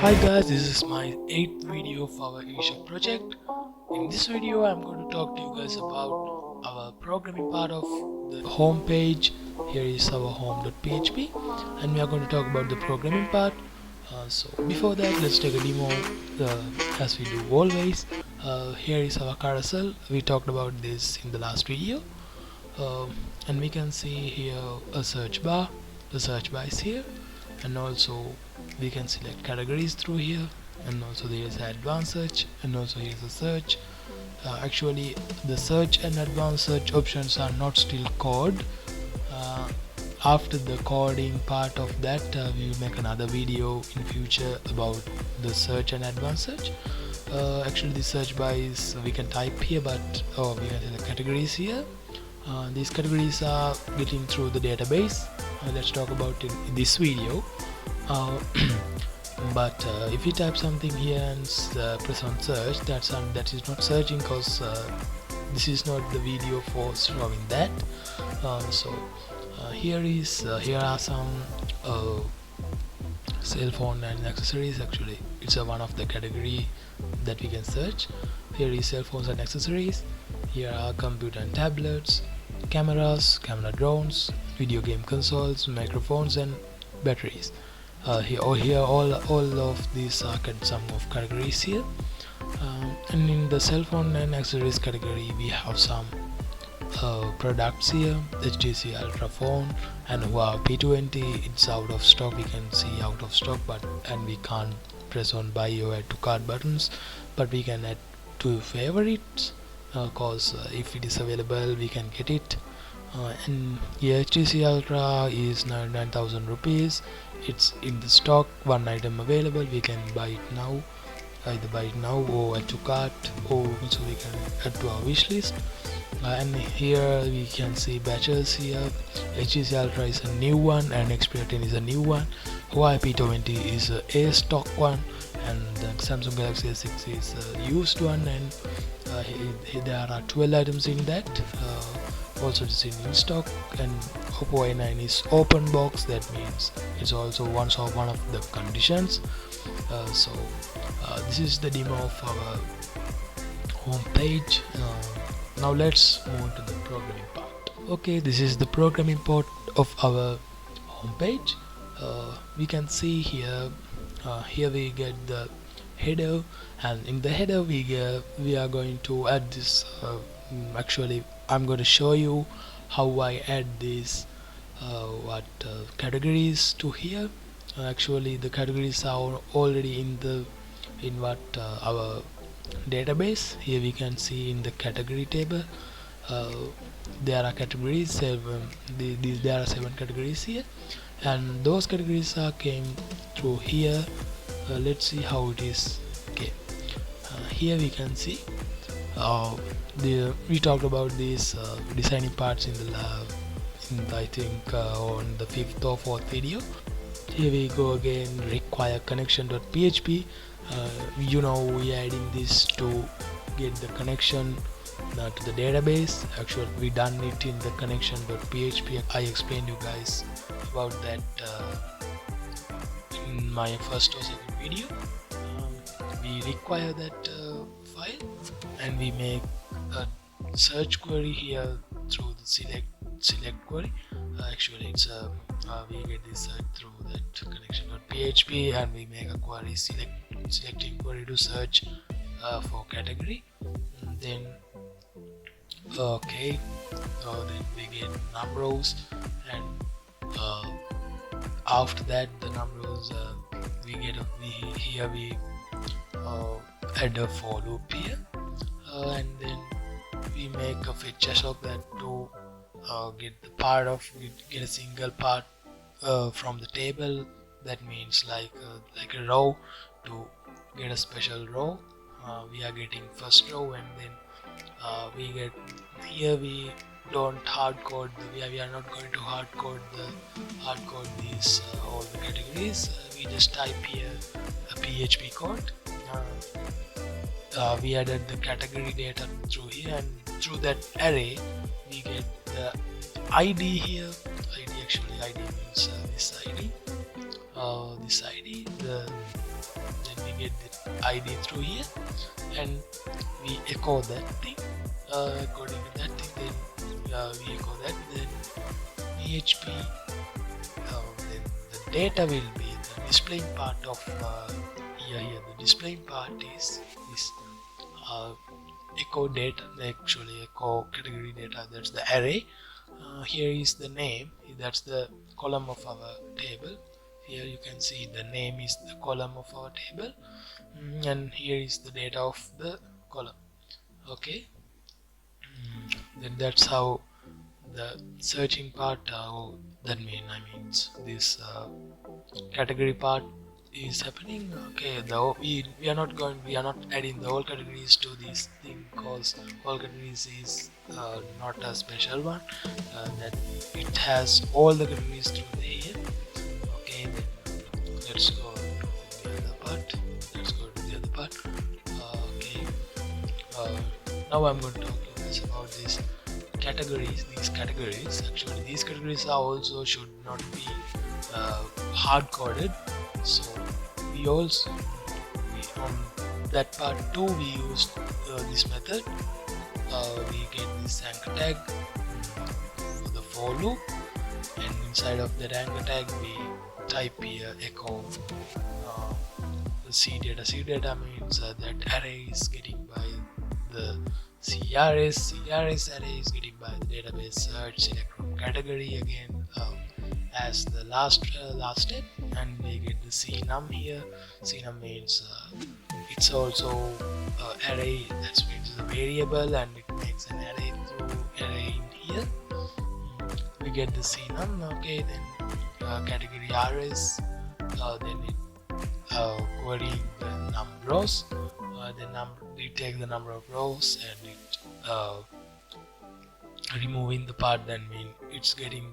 Hi guys, this is my 8th video of our Asia project. In this video I'm going to talk to you guys about our programming part of the home page. Here is our home.php and we are going to talk about the programming part. So before that, let's take a demo as we do always. Here is our carousel. We talked about this in the last video. And we can see here a search bar. The search bar is here, and also we can select categories through here, and also there is advanced search, and also here is a search. Actually the search and advanced search options are not still coded. After the coding part of that, we will make another video in future about the search and advanced search. Actually the search bar is, we can type here, but we can select categories here. These categories are getting through the database. Let's talk about it in this video. But if you type something here and press on search, that is not searching, because this is not the video for showing that. Here are some cell phone and accessories. Actually it's one of the category that we can search. Here is cell phones and accessories. Here are computer and tablets, cameras, camera drones, video game consoles, microphones and batteries. Here all of these are some of categories here. And in the cell phone and accessories category we have some products here. HTC Ultra phone and P20, it's out of stock. We can see out of stock, and we can't press on buy or add to cart buttons, but we can add to favorites, cause if it is available we can get it. And yeah, HTC Ultra is 99,000 rupees. It's in the stock, one item available. We can buy it now, either buy it now or add to cart, or also we can add to our wish list. And here we can see batches here. HTC Ultra is a new one, and Xperia 10 is a new one. Huawei P20 is a stock one, and the Samsung Galaxy S6 is a used one, and there are 12 items in that. Also it's in stock. And Oppo A9 is open box. That means it's also one of the conditions. This is the demo of our home page. Now let's move to the programming part. Okay, this is the programming part of our home page. We can see here we get the header, and in the header we are going to add this. Actually I'm going to show you how I add these categories to here. Actually the categories are already in our database. Here we can see in the category table there are categories. There are 7 categories here, and those categories came through here. Let's see how it is. Okay, here we can see we talked about these designing parts in the lab, I think on the 5th or 4th video. Here we go again, require connection.php. We are adding this to get the connection to the database. Actually we done it in the connection.php. I explained you guys about that in my first or second video. We require that file, and we make a search query here through the select query. Actually it's we get this through that connection.php, and we make a query selecting query to search for category. And then then we get numbers, and after that the numbers we add a for loop here, and then we make a fetch of that to get a single part from the table. That means like a row. To get a special row, we are getting first row, and then we get here. We don't hard code. We are not going to hard code these all the categories. We just type here a PHP code. We added the category data through here, and through that array we get the ID here. ID means this ID. then we get the ID through here, and we echo that thing. According to that thing, then we echo that, then PHP, then the data will be the displaying part of here. The displaying part is this echo data, actually echo category data, that's the array. Here is the name, that's the column of our table. Here you can see the name is the column of our table, and here is the data of the column. Okay, then that's how the searching part, that means this category part is happening. Okay, though we are not adding the whole categories to this thing, because all categories is not a special one, that it has all the categories through here. Okay, then let's go to the other part. Okay, now I'm going to talk to you guys about these categories. Actually, these categories are also should not be hard coded. So we also on that part too we used this method. We get this anchor tag for the for loop, and inside of that anchor tag we type here echo the C data. C data means that array is getting by the CRS array is getting by the database search, select from category again as the last step, and we get the CNUM here. CNUM means it's also array, that means the variable, and it makes an array through array in here. We get the CNUM. Okay, then category RS, then it querying the number rows. It takes the number of rows, and it removing the part, then mean it's getting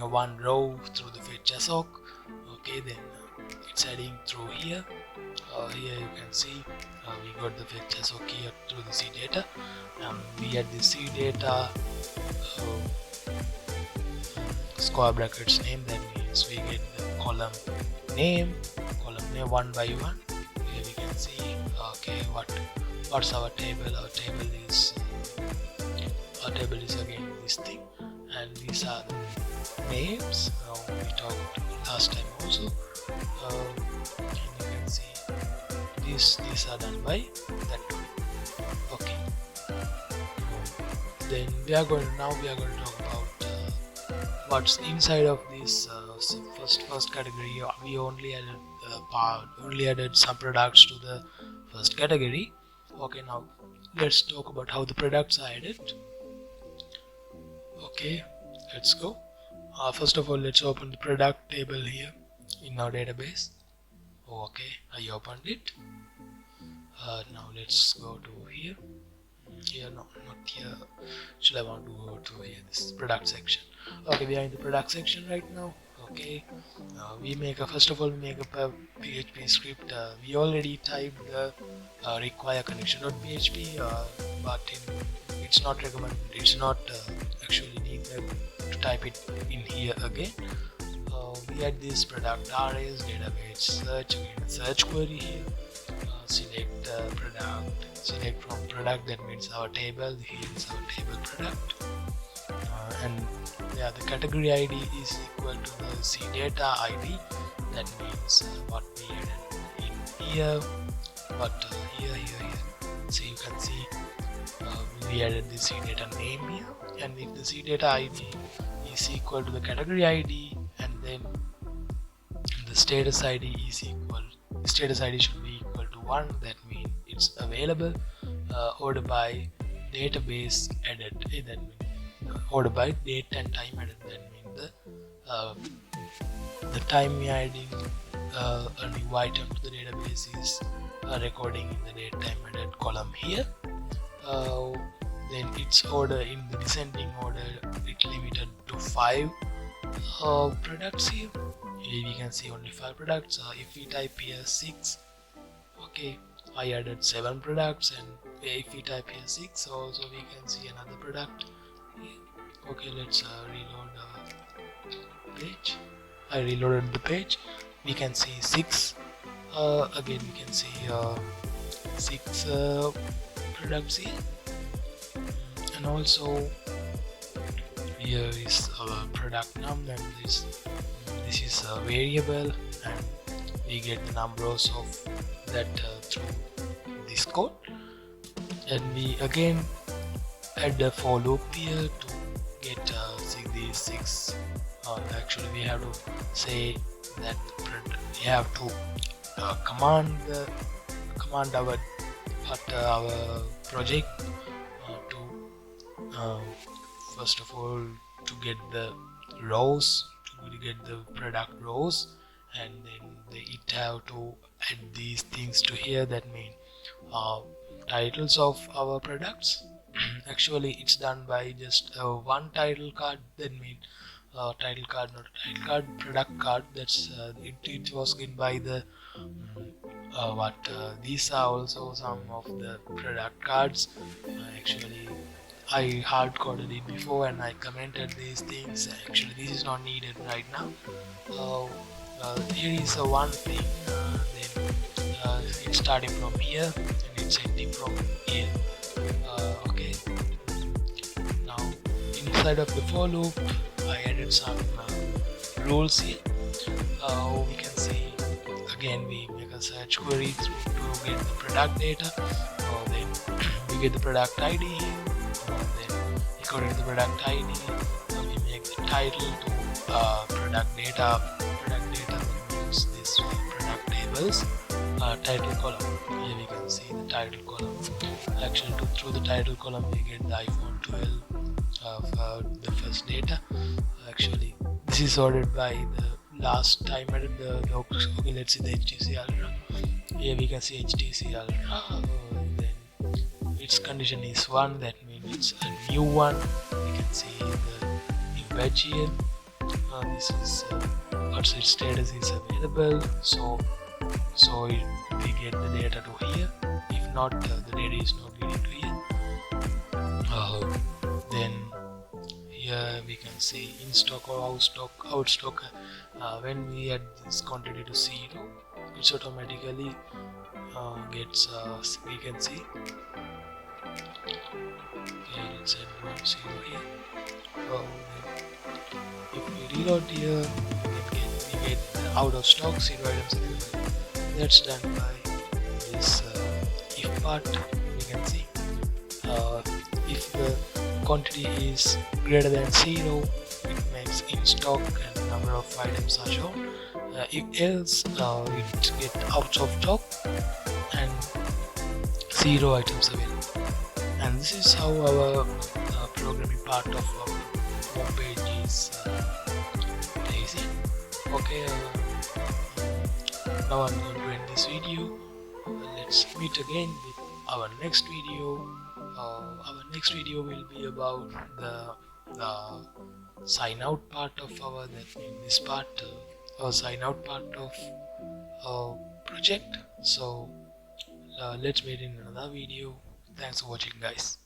a one row through the fetch assoc. Okay, then it's adding through here. Here you can see we got the fetch assoc here through the C data. We add the C data square brackets name, that means we get the column name one by one. Here we can see okay what's our table. Our table is again this thing, and these are the names we talked last time also. And you can see these are done by that one. Okay, then we are going to talk about what's inside of this first category. We only added some products to the first category. Okay, now let's talk about how the products are added. Okay, let's go. First of all, let's open the product table here in our database. Okay, I opened it. Now let's go to here. No, not here. Should I want to go to here? This is product section. Okay, we are in the product section right now. Okay, first of all we make a PHP script. We already typed the require connection.php, but it's not recommended. It's not actually need to type it in here again. We add this product rs database search, again a search query here. Select product, select from product, that means our table. Here is our table product, and yeah, the category ID is equal to the CData ID. That means what we added in here, but here. So you can see we added the CData name here, and if the CData ID is equal to the category ID, and then the status ID is equal, status ID should be equal to 1. That means it's available. Order by database added. That means order by date and time added. That means the time we are adding a new item to the database is recording in the date time added column here. Then its order in the descending order, it limited to 5 products here. Here we can see only 5 products. If we type here 6, okay, I added 7 products, and if we type here 6 also we can see another product here. Okay, let's reload the page. I reloaded the page. We can see 6 Again we can see 6 products here, and also here is our product num, and this is a variable, and we get the numbers of that through this code. And we again add a for loop here to get these 6. Actually we have to say that we have to command our project to first of all to get the rows, to get the product rows, and then it have to add these things to here. That means titles of our products. Actually it's done by just one title card. That means title card, not a title card, product card. That's it was given by the these are also some of the product cards. Actually I hard coded it before and I commented these things. Actually this is not needed right now. Here is one thing, then it's starting from here and it's ending from here. Okay, now inside of the for loop I added some rules here. We can see again we make a search query to get the product data. Then we get the product ID here. Then according to the product ID we make the title to product data. Then we use this product tables title column. Here we can see the title column. Actually through the title column we get the iPhone 12 of the first data. Actually this is ordered by the last time I did the okay, let's see the HTC Ultra. Here we can see HTC Ultra. Then its condition is 1, that means it's a new one. We can see the new badge here. This is also its status is available, so we get the data to here. If not, the data is not getting to here. Then here we can see in stock or out stock. When we add this quantity to 0, it's automatically gets we can see. Okay, let's add 1 0 here. If we reload here, we get the out of stock 0 items available. That's done by this if part. We can see if the quantity is greater than 0, it makes in stock and number of items are shown. If else, it get out of stock and 0 items available. And this is how our programming part of our home page is easy. Okay, now I'm going to end this video. Let's meet again with our next video. Our next video will be about the sign out part of our, that means this part, sign out part of our project. So let's meet in another video. Thanks for watching, guys.